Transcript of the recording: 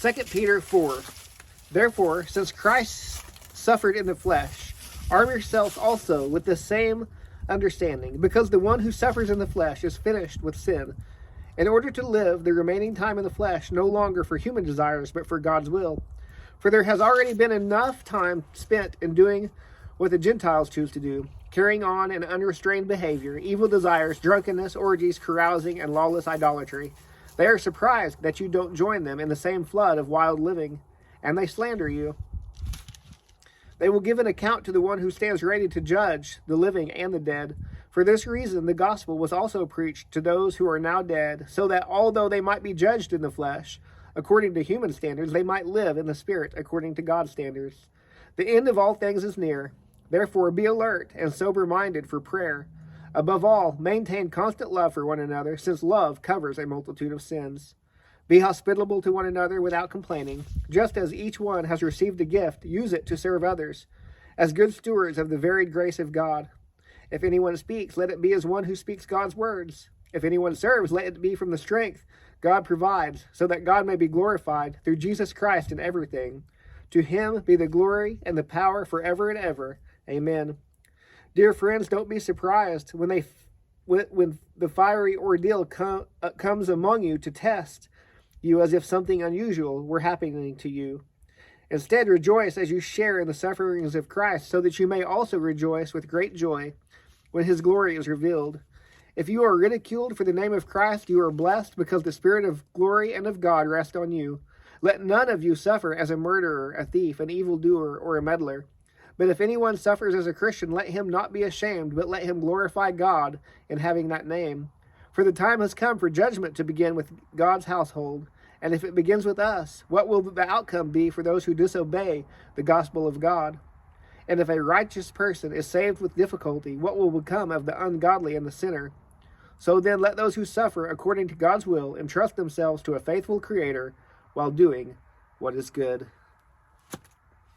2 Peter 4. Therefore, since Christ suffered in the flesh, arm yourselves also with the same understanding, because the one who suffers in the flesh is finished with sin, in order to live the remaining time in the flesh no longer for human desires, but for God's will. For there has already been enough time spent in doing what the Gentiles choose to do, carrying on an unrestrained behavior, evil desires, drunkenness, orgies, carousing, and lawless idolatry. They are surprised that you don't join them in the same flood of wild living, and they slander you. They will give an account to the one who stands ready to judge the living and the dead. For this reason, the gospel was also preached to those who are now dead, so that although they might be judged in the flesh, according to human standards, they might live in the spirit, according to God's standards. The end of all things is near. Therefore, be alert and sober-minded for prayer. Above all, maintain constant love for one another, since love covers a multitude of sins. Be hospitable to one another without complaining. Just as each one has received a gift, use it to serve others, as good stewards of the varied grace of God. If anyone speaks, let it be as one who speaks God's words. If anyone serves, let it be from the strength God provides, so that God may be glorified through Jesus Christ in everything. To him be the glory and the power forever and ever. Amen. Dear friends, don't be surprised when the fiery ordeal comes among you to test you as if something unusual were happening to you. Instead, rejoice as you share in the sufferings of Christ, so that you may also rejoice with great joy when his glory is revealed. If you are ridiculed for the name of Christ, you are blessed, because the Spirit of glory and of God rests on you. Let none of you suffer as a murderer, a thief, an evildoer, or a meddler. But if anyone suffers as a Christian, let him not be ashamed, but let him glorify God in having that name. For the time has come for judgment to begin with God's household. And if it begins with us, what will the outcome be for those who disobey the gospel of God? And if a righteous person is saved with difficulty, what will become of the ungodly and the sinner? So then let those who suffer according to God's will entrust themselves to a faithful Creator while doing what is good.